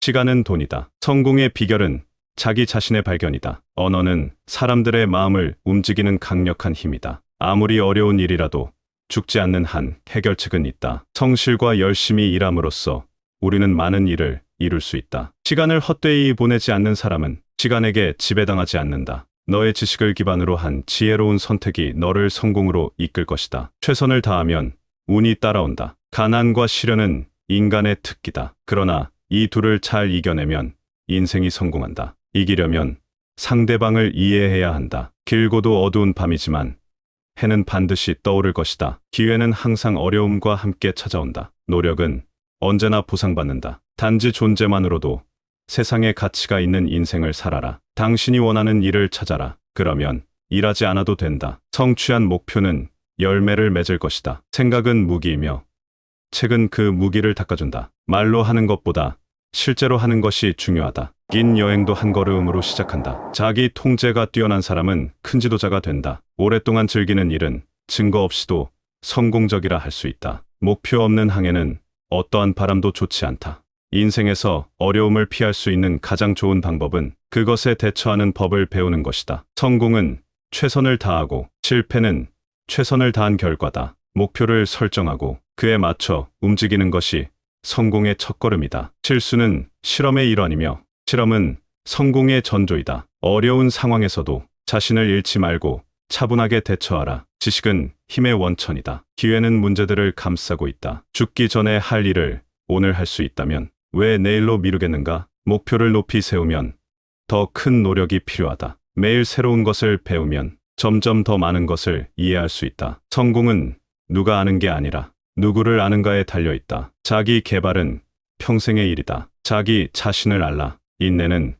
시간은 돈이다. 성공의 비결은 자기 자신의 발견이다. 언어는 사람들의 마음을 움직이는 강력한 힘이다. 아무리 어려운 일이라도 죽지 않는 한 해결책은 있다. 성실과 열심히 일함으로써 우리는 많은 일을 이룰 수 있다. 시간을 헛되이 보내지 않는 사람은 시간에게 지배당하지 않는다. 너의 지식을 기반으로 한 지혜로운 선택이 너를 성공으로 이끌 것이다. 최선을 다하면 운이 따라온다. 가난과 시련은 인간의 특기다. 그러나 이 둘을 잘 이겨내면 인생이 성공한다. 이기려면 상대방을 이해해야 한다. 길고도 어두운 밤이지만 해는 반드시 떠오를 것이다. 기회는 항상 어려움과 함께 찾아온다. 노력은 언제나 보상받는다. 단지 존재만으로도 세상에 가치가 있는 인생을 살아라. 당신이 원하는 일을 찾아라. 그러면 일하지 않아도 된다. 성취한 목표는 열매를 맺을 것이다. 생각은 무기이며 책은 그 무기를 닦아준다. 말로 하는 것보다 실제로 하는 것이 중요하다. 긴 여행도 한 걸음으로 시작한다. 자기 통제가 뛰어난 사람은 큰 지도자가 된다. 오랫동안 즐기는 일은 증거 없이도 성공적이라 할 수 있다. 목표 없는 항해는 어떠한 바람도 좋지 않다. 인생에서 어려움을 피할 수 있는 가장 좋은 방법은 그것에 대처하는 법을 배우는 것이다. 성공은 최선을 다하고 실패는 최선을 다한 결과다. 목표를 설정하고 그에 맞춰 움직이는 것이 성공의 첫걸음이다. 실수는 실험의 일환이며 실험은 성공의 전조이다. 어려운 상황에서도 자신을 잃지 말고 차분하게 대처하라. 지식은 힘의 원천이다. 기회는 문제들을 감싸고 있다. 죽기 전에 할 일을 오늘 할 수 있다면 왜 내일로 미루겠는가? 목표를 높이 세우면 더 큰 노력이 필요하다. 매일 새로운 것을 배우면 점점 더 많은 것을 이해할 수 있다. 성공은 누가 아는 게 아니라 누구를 아는가에 달려있다. 자기 개발은 평생의 일이다. 자기 자신을 알라. 인내는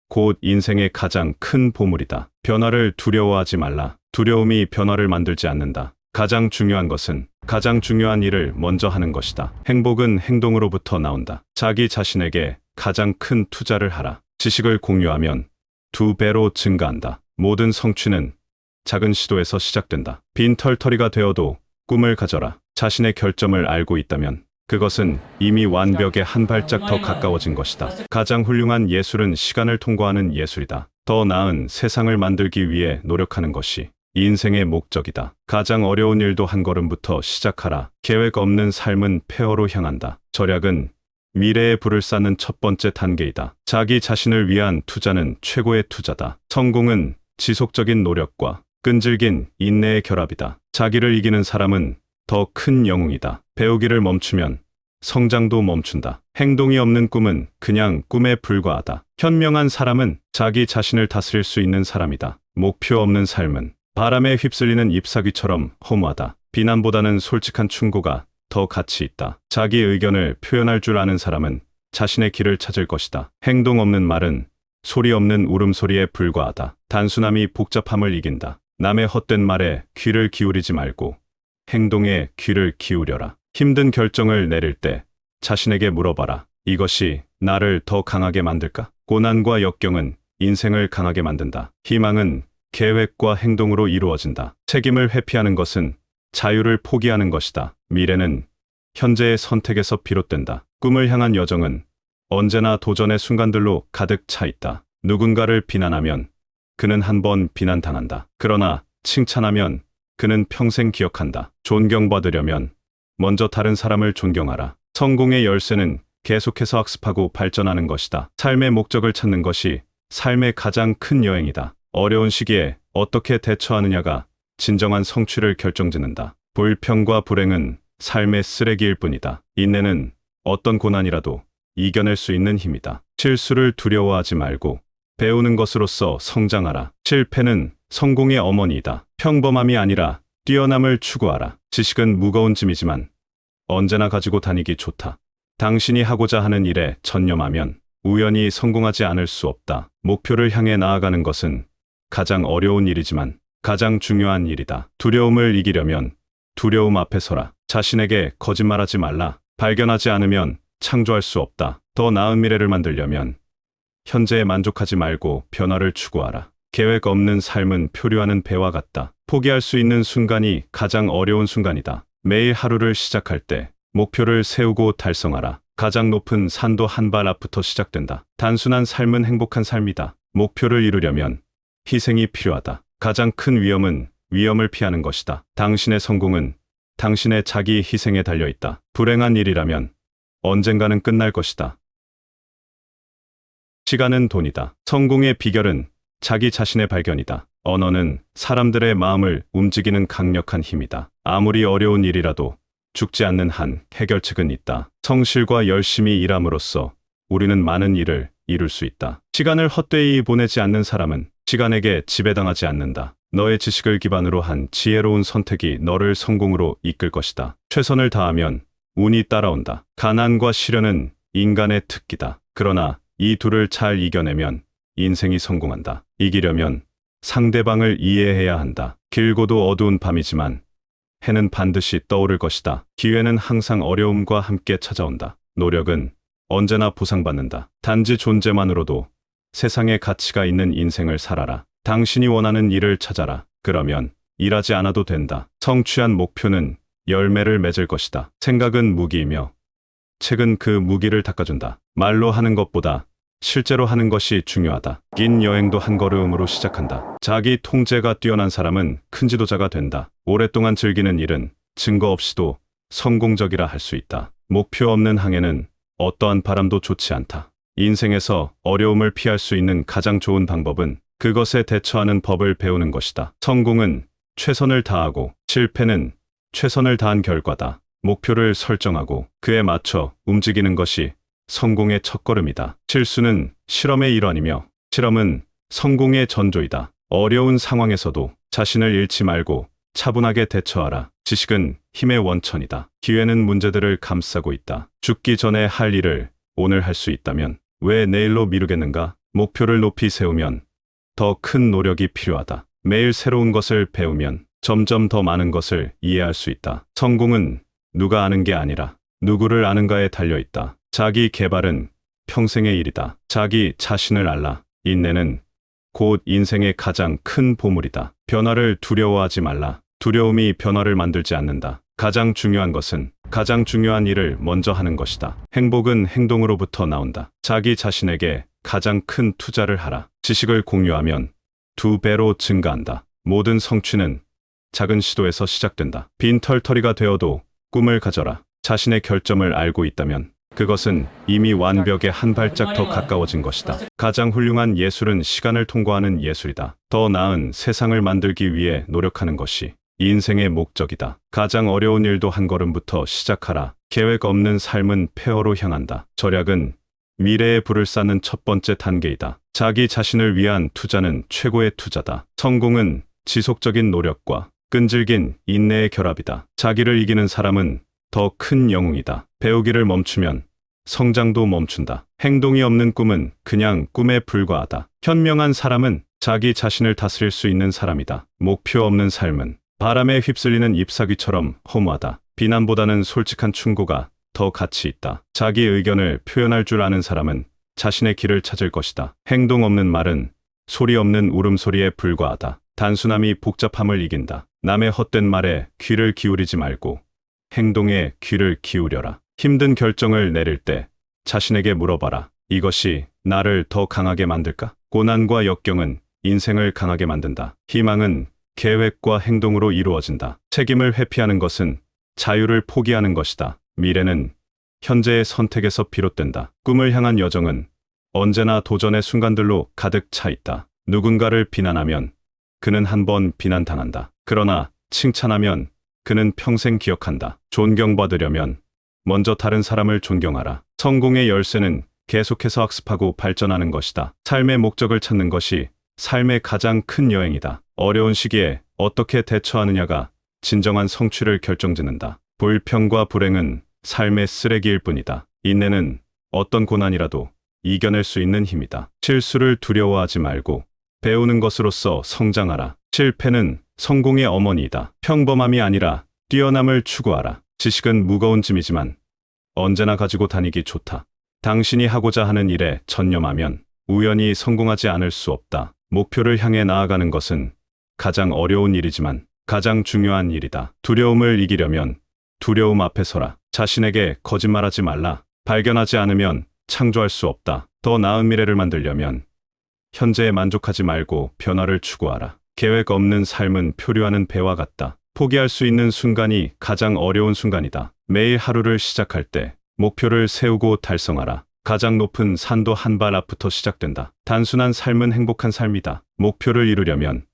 곧 인생의 가장 큰 보물이다. 변화를 두려워하지 말라. 두려움이 변화를 만들지 않는다. 가장 중요한 것은 가장 중요한 일을 먼저 하는 것이다. 행복은 행동으로부터 나온다. 자기 자신에게 가장 큰 투자를 하라. 지식을 공유하면 2배로 증가한다. 모든 성취는 작은 시도에서 시작된다. 빈털터리가 되어도 꿈을 가져라. 자신의 결점을 알고 있다면 그것은 이미 완벽에 한 발짝 더 가까워진 것이다. 가장 훌륭한 예술은 시간을 통과하는 예술이다. 더 나은 세상을 만들기 위해 노력하는 것이 인생의 목적이다. 가장 어려운 일도 한 걸음부터 시작하라. 계획 없는 삶은 폐허로 향한다. 절약은 미래에 불을 쌓는 첫 번째 단계이다. 자기 자신을 위한 투자는 최고의 투자다. 성공은 지속적인 노력과 끈질긴 인내의 결합이다. 자기를 이기는 사람은 더 큰 영웅이다. 배우기를 멈추면 성장도 멈춘다. 행동이 없는 꿈은 그냥 꿈에 불과하다. 현명한 사람은 자기 자신을 다스릴 수 있는 사람이다. 목표 없는 삶은 바람에 휩쓸리는 잎사귀처럼 허무하다. 비난보다는 솔직한 충고가 더 가치 있다. 자기 의견을 표현할 줄 아는 사람은 자신의 길을 찾을 것이다. 행동 없는 말은 소리 없는 울음소리에 불과하다. 단순함이 복잡함을 이긴다. 남의 헛된 말에 귀를 기울이지 말고 행동에 귀를 기울여라. 힘든 결정을 내릴 때 자신에게 물어봐라. 이것이 나를 더 강하게 만들까? 고난과 역경은 인생을 강하게 만든다. 희망은 계획과 행동으로 이루어진다. 책임을 회피하는 것은 자유를 포기하는 것이다. 미래는 현재의 선택에서 비롯된다. 꿈을 향한 여정은 언제나 도전의 순간들로 가득 차 있다. 누군가를 비난하면 그는 한 번 비난당한다. 그러나 칭찬하면 그는 평생 기억한다. 존경받으려면 먼저 다른 사람을 존경하라. 성공의 열쇠는 계속해서 학습하고 발전하는 것이다. 삶의 목적을 찾는 것이 삶의 가장 큰 여행이다. 어려운 시기에 어떻게 대처하느냐가 진정한 성취를 결정짓는다. 불평과 불행은 삶의 쓰레기일 뿐이다. 인내는 어떤 고난이라도 이겨낼 수 있는 힘이다. 실수를 두려워하지 말고 배우는 것으로서 성장하라. 실패는 성공의 어머니이다. 평범함이 아니라 뛰어남을 추구하라. 지식은 무거운 짐이지만 언제나 가지고 다니기 좋다. 당신이 하고자 하는 일에 전념하면 우연히 성공하지 않을 수 없다. 목표를 향해 나아가는 것은 가장 어려운 일이지만 가장 중요한 일이다. 두려움을 이기려면 두려움 앞에 서라. 자신에게 거짓말하지 말라. 발견하지 않으면 창조할 수 없다. 더 나은 미래를 만들려면 현재에 만족하지 말고 변화를 추구하라. 계획 없는 삶은 표류하는 배와 같다. 포기할 수 있는 순간이 가장 어려운 순간이다. 매일 하루를 시작할 때 목표를 세우고 달성하라. 가장 높은 산도 한 발 앞부터 시작된다. 단순한 삶은 행복한 삶이다. 목표를 이루려면 희생이 필요하다. 가장 큰 위험은 위험을 피하는 것이다. 당신의 성공은 당신의 자기 희생에 달려 있다. 불행한 일이라면 언젠가는 끝날 것이다. 시간은 돈이다. 성공의 비결은 자기 자신의 발견이다. 언어는 사람들의 마음을 움직이는 강력한 힘이다. 아무리 어려운 일이라도 죽지 않는 한 해결책은 있다. 성실과 열심히 일함으로써 우리는 많은 일을 이룰 수 있다. 시간을 헛되이 보내지 않는 사람은 시간에게 지배당하지 않는다. 너의 지식을 기반으로 한 지혜로운 선택이 너를 성공으로 이끌 것이다. 최선을 다하면 운이 따라온다. 가난과 시련은 인간의 특기다. 그러나 이 둘을 잘 이겨내면 인생이 성공한다. 이기려면 상대방을 이해해야 한다. 길고도 어두운 밤이지만 해는 반드시 떠오를 것이다. 기회는 항상 어려움과 함께 찾아온다. 노력은 언제나 보상받는다. 단지 존재만으로도 세상에 가치가 있는 인생을 살아라. 당신이 원하는 일을 찾아라. 그러면 일하지 않아도 된다. 성취한 목표는 열매를 맺을 것이다. 생각은 무기이며 책은 그 무기를 닦아준다. 말로 하는 것보다 실제로 하는 것이 중요하다. 긴 여행도 한 걸음으로 시작한다. 자기 통제가 뛰어난 사람은 큰 지도자가 된다. 오랫동안 즐기는 일은 증거 없이도 성공적이라 할 수 있다. 목표 없는 항해는 어떠한 바람도 좋지 않다. 인생에서 어려움을 피할 수 있는 가장 좋은 방법은 그것에 대처하는 법을 배우는 것이다. 성공은 최선을 다하고 실패는 최선을 다한 결과다. 목표를 설정하고 그에 맞춰 움직이는 것이 성공의 첫걸음이다. 실수는 실험의 일환이며 실험은 성공의 전조이다. 어려운 상황에서도 자신을 잃지 말고 차분하게 대처하라. 지식은 힘의 원천이다. 기회는 문제들을 감싸고 있다. 죽기 전에 할 일을 오늘 할 수 있다면 왜 내일로 미루겠는가? 목표를 높이 세우면 더 큰 노력이 필요하다. 매일 새로운 것을 배우면 점점 더 많은 것을 이해할 수 있다. 성공은 누가 아는 게 아니라 누구를 아는가에 달려 있다. 자기 개발은 평생의 일이다. 자기 자신을 알라. 인내는 곧 인생의 가장 큰 보물이다. 변화를 두려워하지 말라. 두려움이 변화를 만들지 않는다. 가장 중요한 것은 가장 중요한 일을 먼저 하는 것이다. 행복은 행동으로부터 나온다. 자기 자신에게 가장 큰 투자를 하라. 지식을 공유하면 2배로 증가한다. 모든 성취는 작은 시도에서 시작된다. 빈털터리가 되어도 꿈을 가져라. 자신의 결점을 알고 있다면 그것은 이미 완벽에 한 발짝 더 가까워진 것이다. 가장 훌륭한 예술은 시간을 통과하는 예술이다. 더 나은 세상을 만들기 위해 노력하는 것이 인생의 목적이다. 가장 어려운 일도 한 걸음부터 시작하라. 계획 없는 삶은 폐허로 향한다. 절약은 미래의 불을 쌓는 첫 번째 단계이다. 자기 자신을 위한 투자는 최고의 투자다. 성공은 지속적인 노력과 끈질긴 인내의 결합이다. 자기를 이기는 사람은 더 큰 영웅이다. 배우기를 멈추면 성장도 멈춘다. 행동이 없는 꿈은 그냥 꿈에 불과하다. 현명한 사람은 자기 자신을 다스릴 수 있는 사람이다. 목표 없는 삶은 바람에 휩쓸리는 잎사귀처럼 허무하다. 비난보다는 솔직한 충고가 더 가치 있다. 자기 의견을 표현할 줄 아는 사람은 자신의 길을 찾을 것이다. 행동 없는 말은 소리 없는 울음소리에 불과하다. 단순함이 복잡함을 이긴다. 남의 헛된 말에 귀를 기울이지 말고 행동에 귀를 기울여라. 힘든 결정을 내릴 때 자신에게 물어봐라. 이것이 나를 더 강하게 만들까? 고난과 역경은 인생을 강하게 만든다. 희망은 계획과 행동으로 이루어진다. 책임을 회피하는 것은 자유를 포기하는 것이다. 미래는 현재의 선택에서 비롯된다. 꿈을 향한 여정은 언제나 도전의 순간들로 가득 차 있다. 누군가를 비난하면 그는 한 번 비난당한다. 그러나 칭찬하면 그는 평생 기억한다. 존경받으려면 먼저 다른 사람을 존경하라. 성공의 열쇠는 계속해서 학습하고 발전하는 것이다. 삶의 목적을 찾는 것이 삶의 가장 큰 여행이다. 어려운 시기에 어떻게 대처하느냐가 진정한 성취를 결정짓는다. 불평과 불행은 삶의 쓰레기일 뿐이다. 인내는 어떤 고난이라도 이겨낼 수 있는 힘이다. 실수를 두려워하지 말고 배우는 것으로서 성장하라. 실패는 성공의 어머니이다. 평범함이 아니라 뛰어남을 추구하라. 지식은 무거운 짐이지만 언제나 가지고 다니기 좋다. 당신이 하고자 하는 일에 전념하면 우연히 성공하지 않을 수 없다. 목표를 향해 나아가는 것은 가장 어려운 일이지만 가장 중요한 일이다. 두려움을 이기려면 두려움 앞에 서라. 자신에게 거짓말하지 말라. 발견하지 않으면 창조할 수 없다. 더 나은 미래를 만들려면 현재에 만족하지 말고 변화를 추구하라. 계획 없는 삶은 표류하는 배와 같다. 포기할 수 있는 순간이 가장 어려운 순간이다. 매일 하루를 시작할 때 목표를 세우고 달성하라. 가장 높은 산도 한 발 앞부터 시작된다. 단순한 삶은 행복한 삶이다. 목표를 이루려면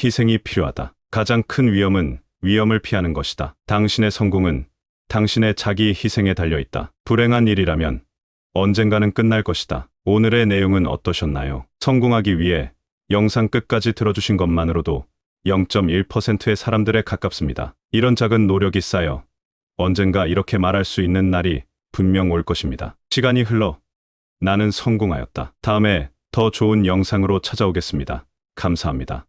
희생이 필요하다. 가장 큰 위험은 위험을 피하는 것이다. 당신의 성공은 당신의 자기 희생에 달려있다. 불행한 일이라면 언젠가는 끝날 것이다. 오늘의 내용은 어떠셨나요? 성공하기 위해 영상 끝까지 들어주신 것만으로도 0.1%의 사람들에 가깝습니다. 이런 작은 노력이 쌓여 언젠가 이렇게 말할 수 있는 날이 분명 올 것입니다. 시간이 흘러 나는 성공하였다. 다음에 더 좋은 영상으로 찾아오겠습니다. 감사합니다.